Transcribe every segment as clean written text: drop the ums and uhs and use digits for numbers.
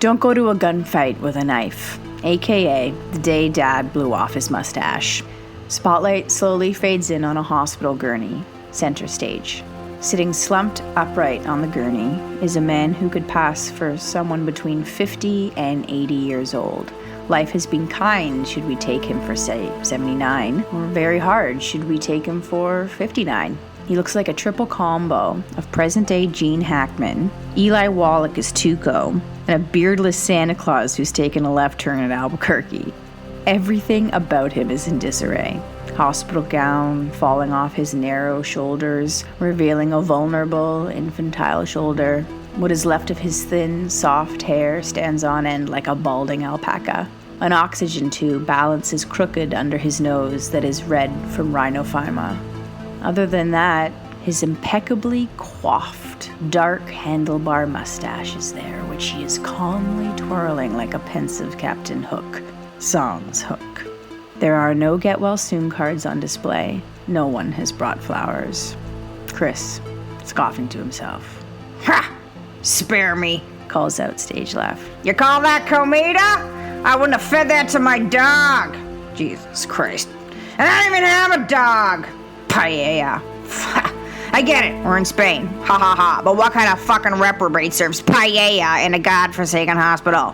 Don't go to a gunfight with a knife, aka the day Dad blew off his mustache. Spotlight slowly fades in on a hospital gurney, center stage. Sitting slumped upright on the gurney is a man who could pass for someone between 50 and 80 years old. Life has been kind should we take him for, say, 79, or very hard should we take him for 59. He looks like a triple combo of present-day Gene Hackman, Eli Wallach as Tuco, and a beardless Santa Claus who's taken a left turn at Albuquerque. Everything about him is in disarray. Hospital gown falling off his narrow shoulders, revealing a vulnerable, infantile shoulder. What is left of his thin, soft hair stands on end like a balding alpaca. An oxygen tube balances crooked under his nose that is red from rhinophyma. Other than that, his impeccably coiffed, dark handlebar mustache is there, which he is calmly twirling like a pensive Captain Hook. Sans Hook. There are no get-well-soon cards on display. No one has brought flowers. Chris, scoffing to himself. Ha! Spare me, calls out stage left. You call that comida? I wouldn't have fed that to my dog. Jesus Christ. And I don't even have a dog. Paella. I get it, we're in Spain. Ha ha ha. But what kind of fucking reprobate serves paella in a godforsaken hospital?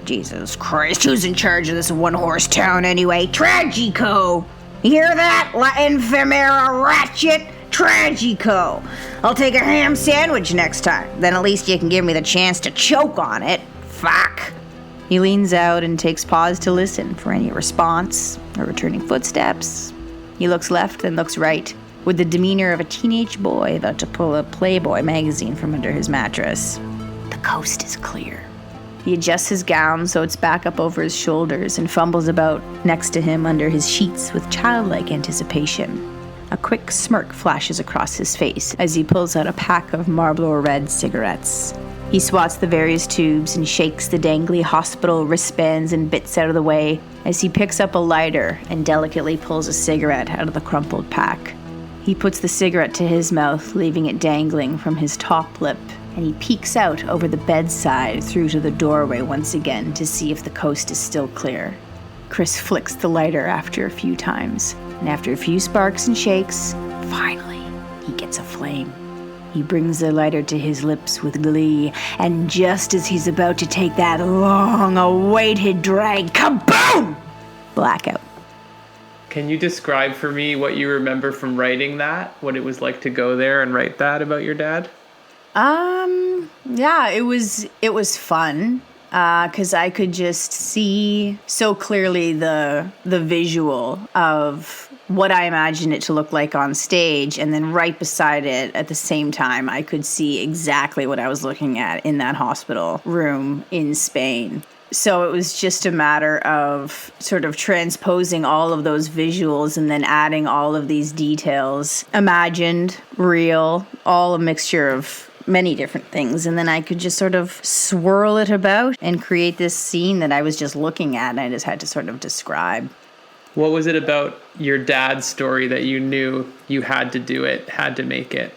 Jesus Christ, who's in charge of this one-horse town anyway? Tragico! You hear that, La Infamera Ratchet? Tragico! I'll take a ham sandwich next time. Then at least you can give me the chance to choke on it. Fuck. He leans out and takes pause to listen for any response or returning footsteps. He looks left and looks right, with the demeanor of a teenage boy about to pull a Playboy magazine from under his mattress. The coast is clear. He adjusts his gown so it's back up over his shoulders and fumbles about next to him under his sheets with childlike anticipation. A quick smirk flashes across his face as he pulls out a pack of Marlboro Red cigarettes. He swats the various tubes and shakes the dangly hospital wristbands and bits out of the way as he picks up a lighter and delicately pulls a cigarette out of the crumpled pack. He puts the cigarette to his mouth, leaving it dangling from his top lip, and he peeks out over the bedside through to the doorway once again to see if the coast is still clear. Chris flicks the lighter after a few times, and after a few sparks and shakes, finally, he gets a flame. He brings the lighter to his lips with glee, and just as he's about to take that long-awaited drag, kaboom! Blackout. Can you describe for me what you remember from writing that? What it was like to go there and write that about your dad? Yeah, it was fun, cause I could just see so clearly the visual of what I imagined it to look like on stage, and then right beside it at the same time, I could see exactly what I was looking at in that hospital room in Spain. So it was just a matter of sort of transposing all of those visuals and then adding all of these details, imagined, real, all a mixture of many different things. And then I could just sort of swirl it about and create this scene that I was just looking at and I just had to sort of describe. What was it about your dad's story that you knew you had to do it, had to make it?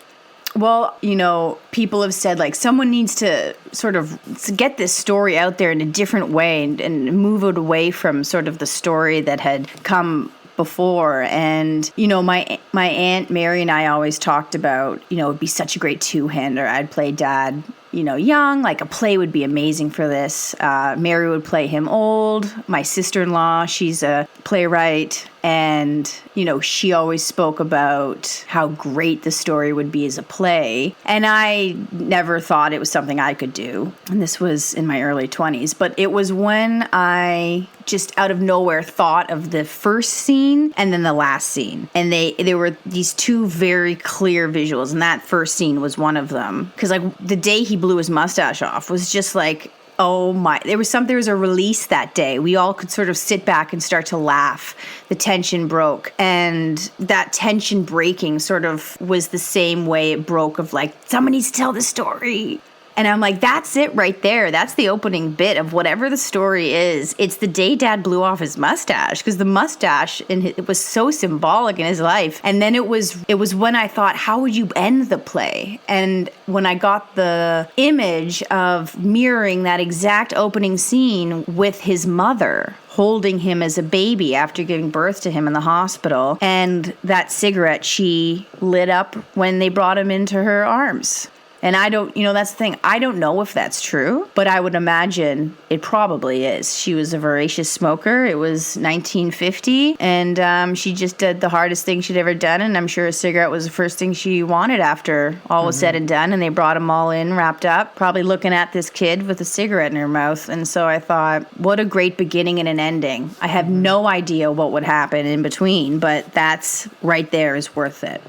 Well, you know, people have said, like, someone needs to sort of get this story out there in a different way and move it away from sort of the story that had come before. And, you know, my Aunt Mary and I always talked about, you know, it'd be such a great two-hander. I'd play Dad, you know, young, like a play would be amazing for this. Mary would play him old. My sister-in-law, she's a playwright. And, you know, she always spoke about how great the story would be as a play. And I never thought it was something I could do. And this was in my early 20s. But it was when I just out of nowhere thought of the first scene and then the last scene. And they were these two very clear visuals. And that first scene was one of them. Because, like, the day he blew his mustache off was just like, oh my, there was a release that day. We all could sort of sit back and start to laugh. The tension broke. And that tension breaking sort of was the same way it broke of like, someone needs to tell the story. And I'm like, that's it right there. That's the opening bit of whatever the story is. It's the day Dad blew off his mustache, because the mustache it was so symbolic in his life. And then it was when I thought, how would you end the play? And when I got the image of mirroring that exact opening scene with his mother holding him as a baby after giving birth to him in the hospital, and that cigarette she lit up when they brought him into her arms. And I don't, that's the thing. I don't know if that's true, but I would imagine it probably is. She was a voracious smoker. It was 1950, and she just did the hardest thing she'd ever done. And I'm sure a cigarette was the first thing she wanted after all was said and done. And they brought them all in, wrapped up, probably looking at this kid with a cigarette in her mouth. And so I thought, what a great beginning and an ending. I have no idea what would happen in between, but that's right there is worth it.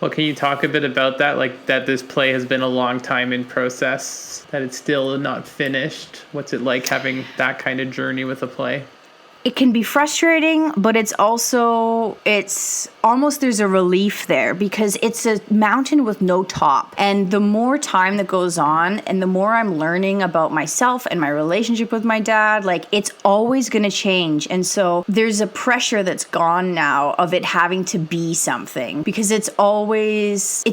Well, can you talk a bit about that? Like that this play has been a long time in process, that it's still not finished. What's it like having that kind of journey with a play? It can be frustrating, but it's almost, there's a relief there, because it's a mountain with no top. And the more time that goes on and the more I'm learning about myself and my relationship with my dad, like it's always going to change. And so there's a pressure that's gone now of it having to be something, because it's always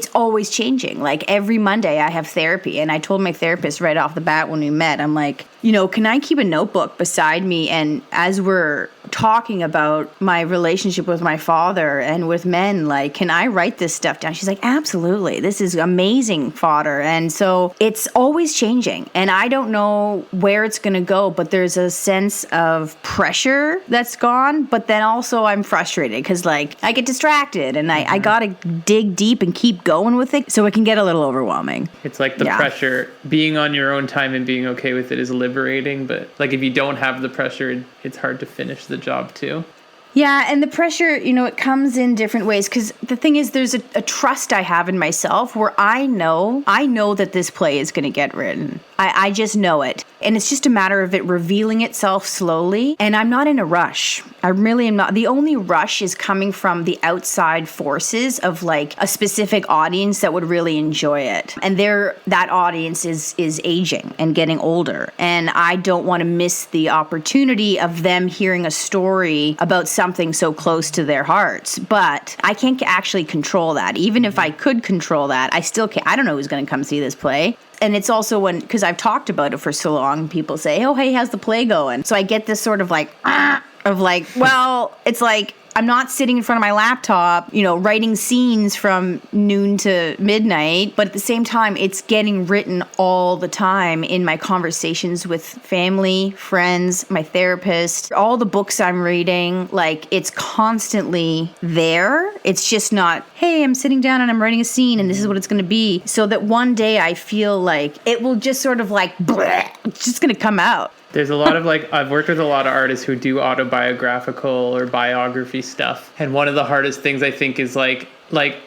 changing. Like every Monday I have therapy, and I told my therapist right off the bat when we met, I'm like, can I keep a notebook beside me? And as we're talking about my relationship with my father and with men, like, can I write this stuff down? She's like, absolutely. This is amazing fodder. And so it's always changing. And I don't know where it's going to go, but there's a sense of pressure that's gone. But then also I'm frustrated because, like, I get distracted and I got to dig deep and keep going with it. So it can get a little overwhelming. It's like the pressure, being on your own time and being okay with it is liberating. But like if you don't have the pressure, it's hard to finish the job too. Yeah, and the pressure, it comes in different ways, because the thing is, there's a trust I have in myself where I know that this play is going to get written. I just know it. And it's just a matter of it revealing itself slowly. And I'm not in a rush. I really am not. The only rush is coming from the outside forces of like a specific audience that would really enjoy it. And that audience is aging and getting older. And I don't want to miss the opportunity of them hearing a story about something so close to their hearts. But I can't actually control that. Even if I could control that, I still can't. I don't know who's going to come see this play. And it's also because I've talked about it for so long, people say, oh, hey, how's the play going? So I get this sort of well, it's like, I'm not sitting in front of my laptop, writing scenes from noon to midnight. But at the same time, it's getting written all the time in my conversations with family, friends, my therapist, all the books I'm reading. Like, it's constantly there. It's just not, hey, I'm sitting down and I'm writing a scene and this is what it's going to be. So that one day I feel like it will just sort of like, bleh, it's just going to come out. There's a lot of I've worked with a lot of artists who do autobiographical or biography stuff. And one of the hardest things I think is like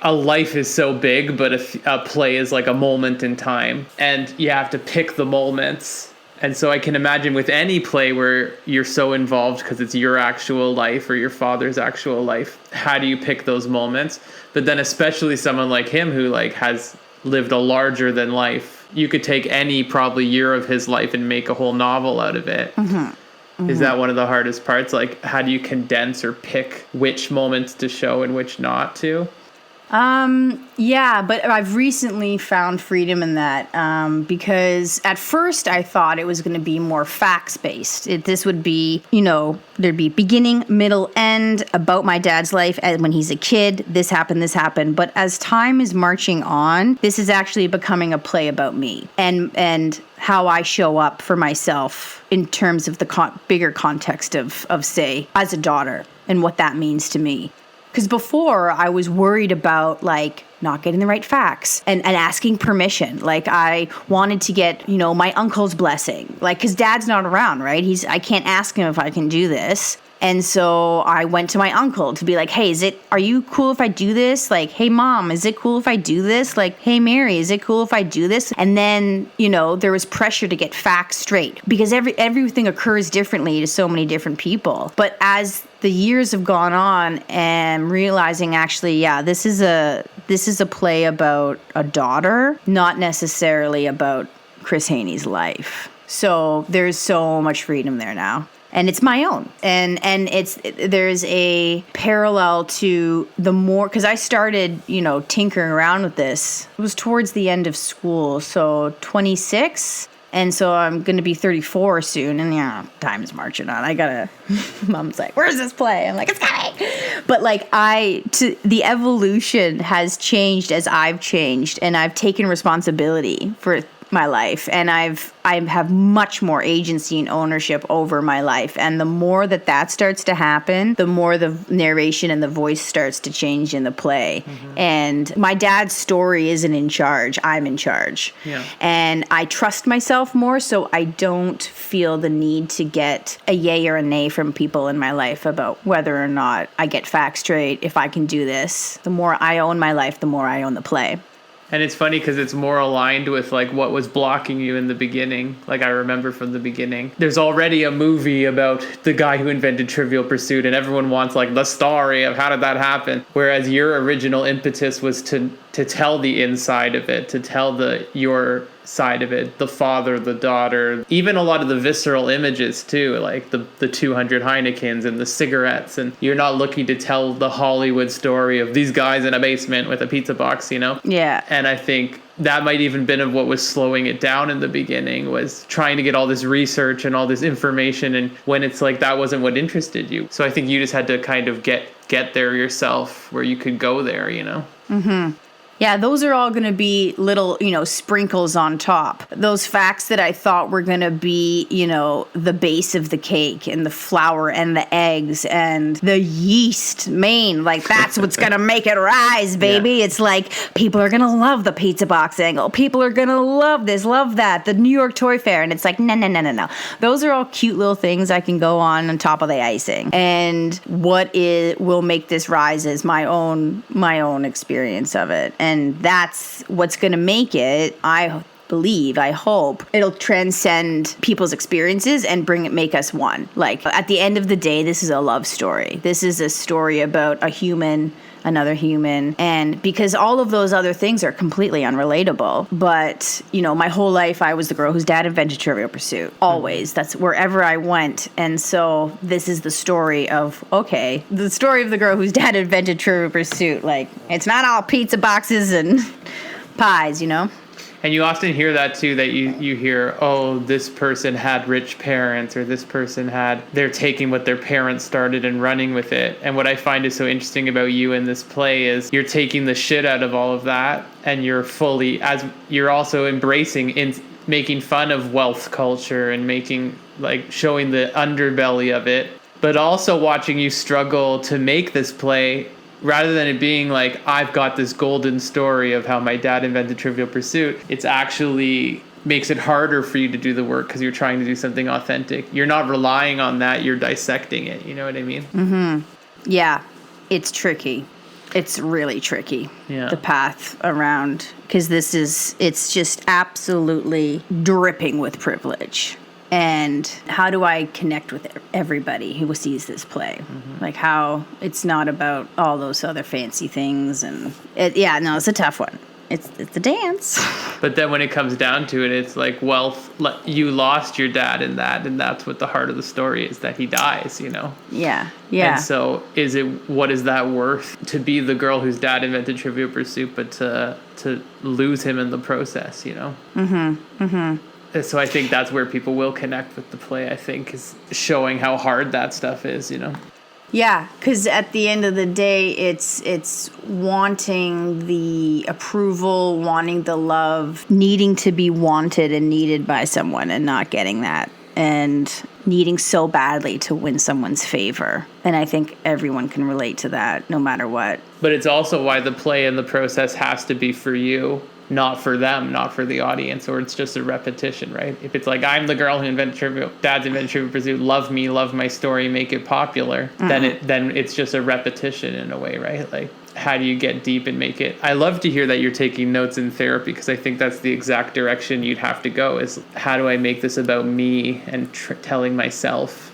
a life is so big, but a play is like a moment in time. And you have to pick the moments. And so I can imagine with any play where you're so involved because it's your actual life or your father's actual life, how do you pick those moments? But then especially someone like him who has lived a larger than life. You could take any probably year of his life and make a whole novel out of it. Mm-hmm. Mm-hmm. Is that one of the hardest parts? Like, how do you condense or pick which moments to show and which not to? Yeah, but I've recently found freedom in that, because at first I thought it was going to be more facts-based. This would be, there'd be beginning, middle, end about my dad's life when he's a kid. This happened. But as time is marching on, this is actually becoming a play about me and how I show up for myself in terms of the bigger context of, say, as a daughter and what that means to me. Because before, I was worried about, not getting the right facts and asking permission. Like, I wanted to get, my uncle's blessing. Because Dad's not around, right? I can't ask him if I can do this. And so I went to my uncle to be like, hey, are you cool if I do this? Like, hey, Mom, is it cool if I do this? Like, hey, Mary, is it cool if I do this? And then, there was pressure to get facts straight because everything occurs differently to so many different people. But as the years have gone on and realizing actually, this is a play about a daughter, not necessarily about Chris Haney's life. So there's so much freedom there now. And it's my own. And there's a parallel to the more, because I started, tinkering around with this. It was towards the end of school, so 26. And so I'm going to be 34 soon. And time's marching on. Mom's like, where's this play? I'm like, it's coming. But the evolution has changed as I've changed. And I've taken responsibility for my life, and I have much more agency and ownership over my life. And the more that starts to happen, the more the narration and the voice starts to change in the play. Mm-hmm. And my dad's story isn't in charge. I'm in charge. Yeah. And I trust myself more, so I don't feel the need to get a yay or a nay from people in my life about whether or not I get facts straight. If I can do this, the more I own my life, the more I own the play. And it's funny because it's more aligned with what was blocking you in the beginning. I remember from the beginning, there's already a movie about the guy who invented Trivial Pursuit, and everyone wants the story of how did that happen. Whereas your original impetus was to tell the inside of it, to tell your side of it, the father, the daughter, even a lot of the visceral images too, like the 200 Heinekens and the cigarettes. And you're not looking to tell the Hollywood story of these guys in a basement with a pizza box, Yeah. And I think that might even been of what was slowing it down in the beginning, was trying to get all this research and all this information. And when it's that wasn't what interested you. So I think you just had to kind of get there yourself where you could go there, Mm-hmm. Yeah, those are all going to be little, sprinkles on top. Those facts that I thought were going to be, the base of the cake and the flour and the eggs and the yeast main. That's what's going to make it rise, baby. Yeah. It's people are going to love the pizza box angle. People are going to love this, love that, the New York Toy Fair. And it's no. Those are all cute little things I can go on top of the icing. And what will make this rise is my own experience of it. And that's what's going to make it, I believe, I hope, it'll transcend people's experiences and make us one. At the end of the day, this is a love story. This is a story about a human, another human, and because all of those other things are completely unrelatable. But, my whole life, I was the girl whose dad invented Trivial Pursuit. Always. That's wherever I went. And so this is the story of the girl whose dad invented Trivial Pursuit. It's not all pizza boxes and pies, And you often hear that too, that you hear, oh, this person had rich parents, or this person they're taking what their parents started and running with it. And what I find is so interesting about you in this play is you're taking the shit out of all of that, and you're also embracing making fun of wealth culture and showing the underbelly of it, but also watching you struggle to make this play. Rather than it being I've got this golden story of how my dad invented Trivial Pursuit, it's actually makes it harder for you to do the work because you're trying to do something authentic. You're not relying on that, you're dissecting it. You know what I mean? Mm-hmm. Yeah, it's tricky. It's really tricky, the path around, because it's just absolutely dripping with privilege. And how do I connect with everybody who sees this play? Mm-hmm. How it's not about all those other fancy things. And it's a tough one. It's a dance. But then when it comes down to it, it's wealth. You lost your dad in that, and that's what the heart of the story is, that he dies, Yeah. And so what is that worth, to be the girl whose dad invented Trivial Pursuit, but to lose him in the process, Mm-hmm. Mm-hmm. So I think that's where people will connect with the play, I think, is showing how hard that stuff is, Yeah, because at the end of the day, it's wanting the approval, wanting the love, needing to be wanted and needed by someone and not getting that, and needing so badly to win someone's favor. And I think everyone can relate to that, no matter what. But it's also why the play and the process has to be for you, not for them, not for the audience, or it's just a repetition, right? If it's I'm the girl who invented dad's invented Trivial Pursuit, love me, love my story, make it popular, then it's just a repetition in a way, right? How do you get deep and make it? I love to hear that you're taking notes in therapy, because I think that's the exact direction you'd have to go, is how do I make this about me and telling myself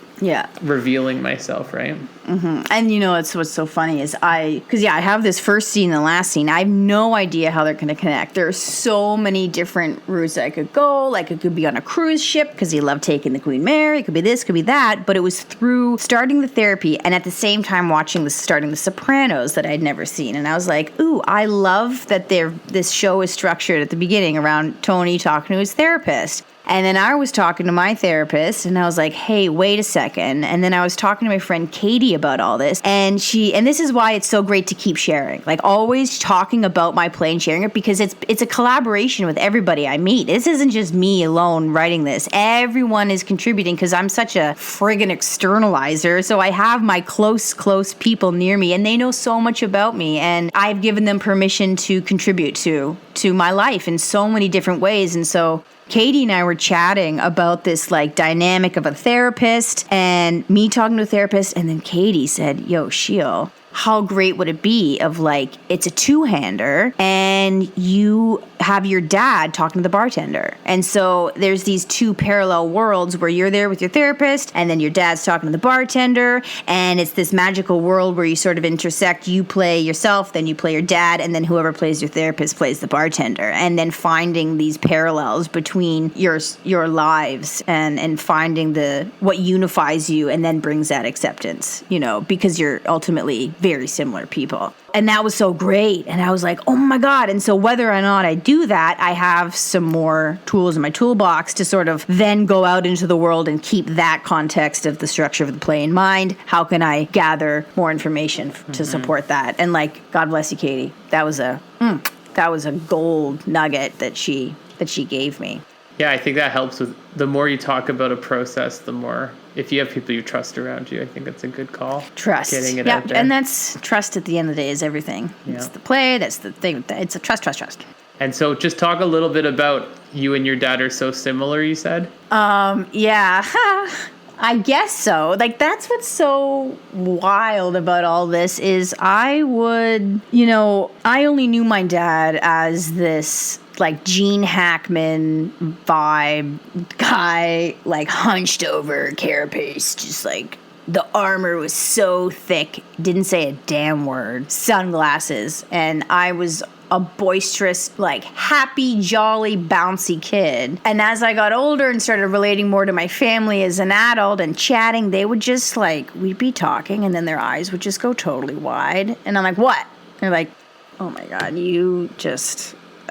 revealing myself, right? And it's what's so funny is I have this first scene and the last scene. I have no idea how they're going to connect. There are so many different routes I could go. Like it could be on a cruise ship because he loved taking the Queen Mary. It could be this, could be that. But it was through starting the therapy and at the same time starting The Sopranos that I'd never seen. And I was like, ooh, I love that this show is structured at the beginning around Tony talking to his therapist. And then I was talking to my therapist and I was like, hey, wait a second. And then I was talking to my friend Katie about all this. And this is why it's so great to keep sharing, like always talking about my play and sharing it, because it's a collaboration with everybody I meet. This isn't just me alone writing this. Everyone is contributing because I'm such a friggin' externalizer. So I have my close people near me and they know so much about me. And I've given them permission to contribute to my life in so many different ways. And so Katie and I were chatting about this like dynamic of a therapist and me talking to a therapist. And then Katie said, yo, Sheil, how great would it be of like, it's a two-hander and you have your dad talking to the bartender. And so there's these two parallel worlds where you're there with your therapist and then your dad's talking to the bartender. And it's this magical world where you sort of intersect. You play yourself, then you play your dad, and then whoever plays your therapist plays the bartender. And then finding these parallels between your lives and finding what unifies you and then brings that acceptance, because you're ultimately very similar people. And that was so great. And I was like, oh my God. And so whether or not I do that, I have some more tools in my toolbox to sort of then go out into the world and keep that context of the structure of the play in mind. How can I gather more information to support that? And like, God bless you, Katie. That was a gold nugget that she gave me. Yeah, I think that helps with the more you talk about a process, the more, if you have people you trust around you, I think it's a good call. Trust. Getting it out there. And that's trust at the end of the day is everything. Yeah. It's the play, that's the thing. It's a trust. And so just talk a little bit about you and your dad are so similar, you said? Yeah. I guess so. Like, that's what's so wild about all this is I only knew my dad as this like Gene Hackman vibe guy, like hunched over, carapace, just like the armor was so thick, didn't say a damn word, sunglasses, and I was a boisterous, like happy, jolly, bouncy kid. And as I got older and started relating more to my family as an adult and chatting, they would just like, we'd be talking and then their eyes would just go totally wide. And I'm like, what? And they're like, oh my God,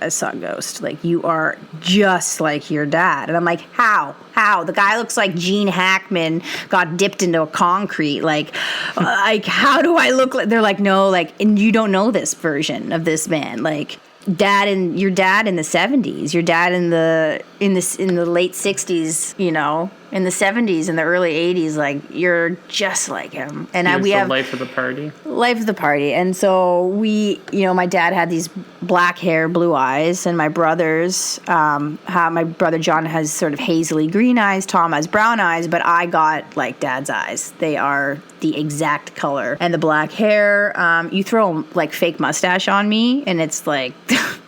I saw a ghost. Like, you are just like your dad. And I'm like, how? The guy looks like Gene Hackman got dipped into a concrete. Like, how do I look like? They're like, no, like, and you don't know this version of this man. Like, your dad in the 70s, your dad in the late 60s, in the 70s and the early 80s, like, you're just like him. And we have life of the party. Life of the party. And so my dad had these black hair, blue eyes, and my brother John has sort of hazily green eyes, Tom has brown eyes, but I got like dad's eyes. They are the exact color. And the black hair, you throw like fake mustache on me and it's like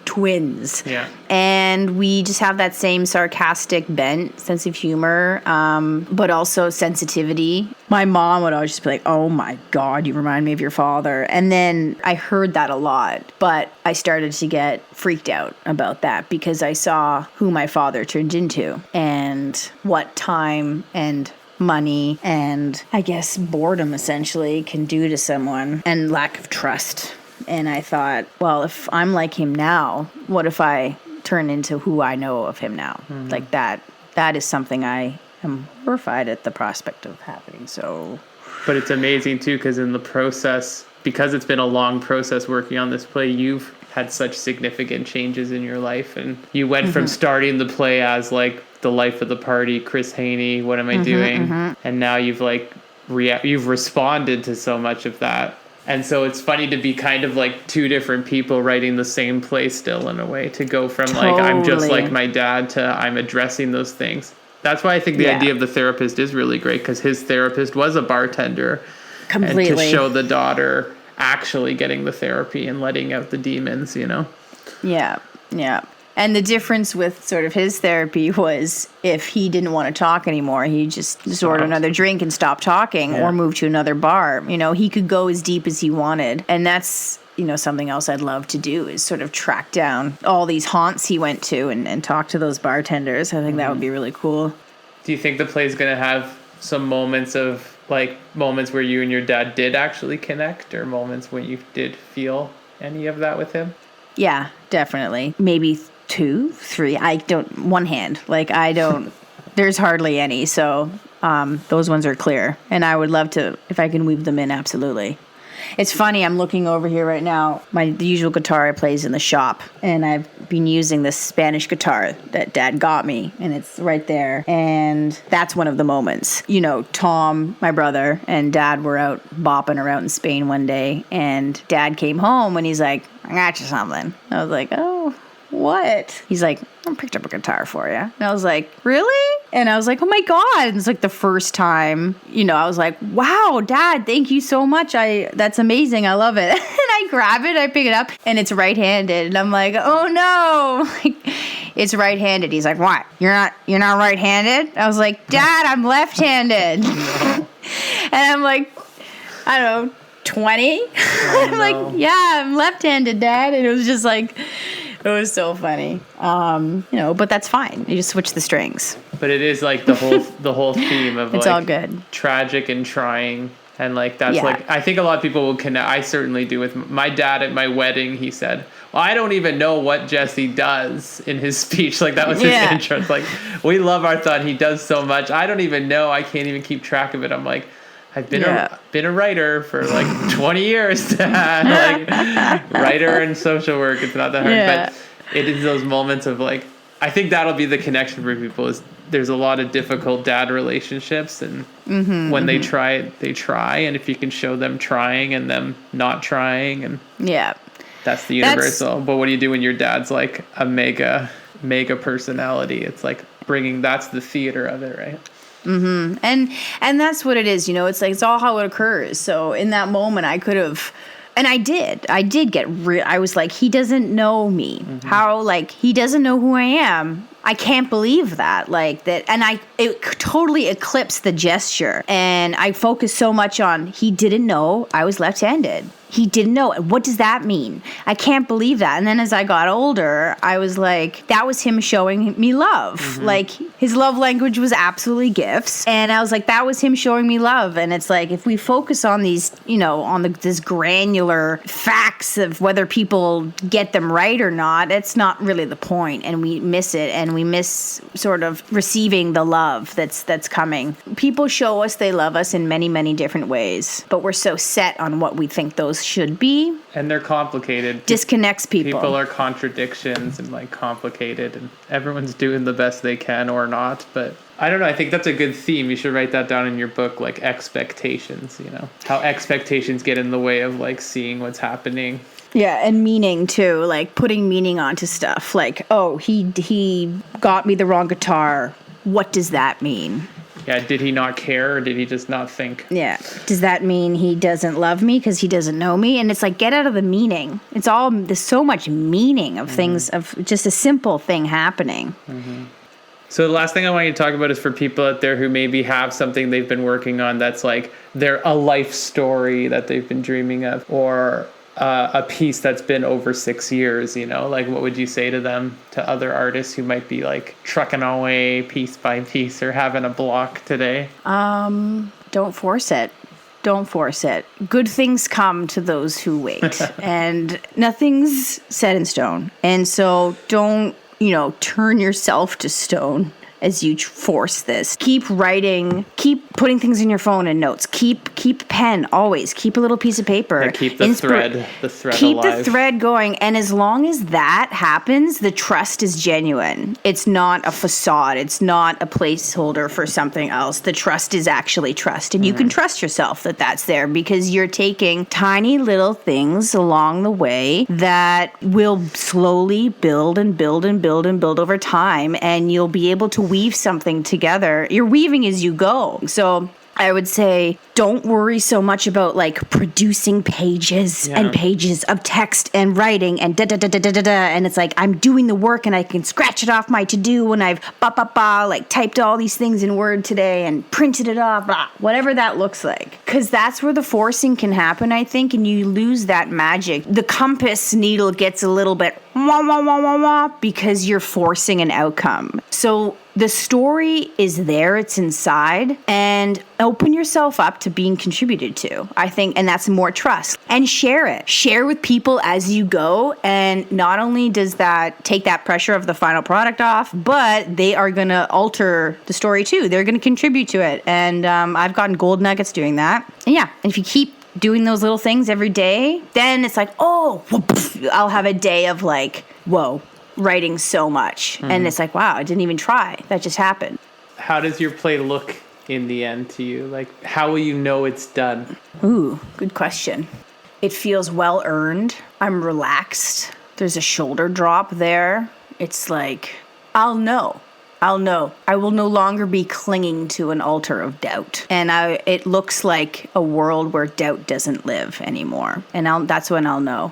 twins. Yeah. And we just have that same sarcastic bent, sense of humor, but also sensitivity. My mom would always just be like, oh my God, you remind me of your father. And then I heard that a lot, but I started to get freaked out about that because I saw who my father turned into and what time and money and I guess boredom essentially can do to someone, and lack of trust. And I thought, well, if I'm like him now, what if I turn into who I know of him now? Mm-hmm. Like that is something I am horrified at the prospect of happening. So, but it's amazing too, because in the process, because it's been a long process working on this play, you've had such significant changes in your life, and you went from starting the play as like the life of the party, Chris Haney, what am I doing? And now you've like you've responded to so much of that. And so it's funny to be kind of like two different people writing the same play still, in a way, to go from like, I'm just like my dad to I'm addressing those things. That's why I think the idea of the therapist is really great, because his therapist was a bartender. Completely. And to show the daughter actually getting the therapy and letting out the demons, Yeah. And the difference with sort of his therapy was if he didn't want to talk anymore, he just order another drink and stop talking or move to another bar. You know, he could go as deep as he wanted. And that's, you know, something else I'd love to do is sort of track down all these haunts he went to and talk to those bartenders. I think that would be really cool. Do you think the play's going to have some moments where you and your dad did actually connect, or moments when you did feel any of that with him? Yeah, definitely. Maybe 2, 3. One hand. Like, I don't, there's hardly any. So those ones are clear. And I would love to, if I can weave them in, absolutely. It's funny, I'm looking over here right now. The usual guitar I play is in the shop, and I've been using this Spanish guitar that Dad got me, and it's right there. And that's one of the moments. You know, Tom, my brother, and Dad were out bopping around in Spain one day, and Dad came home, and he's like, I got you something. I was like, oh, what? He's like, I picked up a guitar for you. And I was like, really? And I was like, oh my God. And it's like the first time, you know, I was like, wow, Dad, thank you so much. That's amazing. I love it. And I grab it, I pick it up, and it's right-handed. And I'm like, oh no. Like, it's right-handed. He's like, what? You're not right-handed? I was like, Dad, I'm left-handed. And I'm like, I don't know, 20? I'm like, yeah, I'm left-handed, Dad. And it was just like, it was so funny. You know, but that's fine. You just switch the strings. But it is like the whole theme of it's like all good. Tragic and trying. And like, that's like, I think a lot of people will connect. I certainly do with my dad at my wedding. He said, well, I don't even know what Jesse does in his speech. Like, that was his intro. It's like, we love our son. He does so much. I don't even know. I can't even keep track of it. I'm like, I've been a writer for like 20 years, Dad. Like, writer and social work. It's not that hard. Yeah. But it is those moments of like, I think that'll be the connection for people is there's a lot of difficult dad relationships, and when they try. And if you can show them trying and them not trying, and that's the universal. But what do you do when your dad's like a mega personality? It's like that's the theater of it, right? Mm-hmm. And that's what it is, you know, it's like, it's all how it occurs. So in that moment I could have, and I did get real. I was like, he doesn't know me. How, like, he doesn't know who I am. I can't believe that, like that. And it totally eclipsed the gesture. And I focused so much on, he didn't know I was left-handed. He didn't know. What does that mean? I can't believe that. And then as I got older, I was like, that was him showing me love. Like, his love language was absolutely gifts. And I was like, that was him showing me love. And it's like, if we focus on these, you know, on this granular facts of whether people get them right or not, it's not really the point. And we miss it. And we miss sort of receiving the love that's coming. People show us they love us in many, many different ways. But we're so set on what we think those should be, and they're complicated. Disconnects people. People are contradictions and like complicated, and everyone's doing the best they can or not. But I don't know, I think that's a good theme. You should write that down in your book, like expectations, you know, how expectations get in the way of like seeing what's happening. Yeah, and meaning too, like putting meaning onto stuff. Like, oh, he got me the wrong guitar. What does that mean? Yeah, did he not care, or did he just not think? Yeah. Does that mean he doesn't love me because he doesn't know me? And it's like, get out of the meaning. There's so much meaning of things, of just a simple thing happening. So the last thing I want you to talk about is for people out there who maybe have something they've been working on that's like a life story that they've been dreaming of, or a piece that's been over 6 years, you know, like what would you say to them, to other artists who might be like trucking away piece by piece or having a block today? Don't force it. Don't force it. Good things come to those who wait, and nothing's set in stone. And so don't, you know, turn yourself to stone as you force this. Keep writing, keep putting things in your phone and notes. Keep pen always. Keep a little piece of paper. Yeah, keep the thread keep alive. the thread going. And as long as that happens, the trust is genuine. It's not a facade. It's not a placeholder for something else. The trust is actually trust. And you can trust yourself that that's there, because you're taking tiny little things along the way that will slowly build and build and build and build over time. And you'll be able to weave something together. You're weaving as you go. So I would say don't worry so much about like producing pages and pages of text and writing and and it's like I'm doing the work and I can scratch it off my to-do when I've like typed all these things in Word today and printed it off, whatever that looks like. Because that's where the forcing can happen, I think, and you lose that magic. The compass needle gets a little bit because you're forcing an outcome. So the story is there, it's inside, and open yourself up to being contributed to, I think, and that's more trust. And share it. Share with people as you go, and not only does that take that pressure of the final product off, but they are going to alter the story too. They're going to contribute to it, and I've gotten gold nuggets doing that. And yeah, and if you keep doing those little things every day, then it's like, oh, I'll have a day of like, whoa, writing so much. Mm-hmm. And it's like, wow, I didn't even try. That just happened. How does your play look in the end to you? Like, how will you know it's done? Ooh, good question. It feels well earned. I'm relaxed. There's a shoulder drop there. It's like, I'll know. I will no longer be clinging to an altar of doubt. And it looks like a world where doubt doesn't live anymore. And that's when I'll know.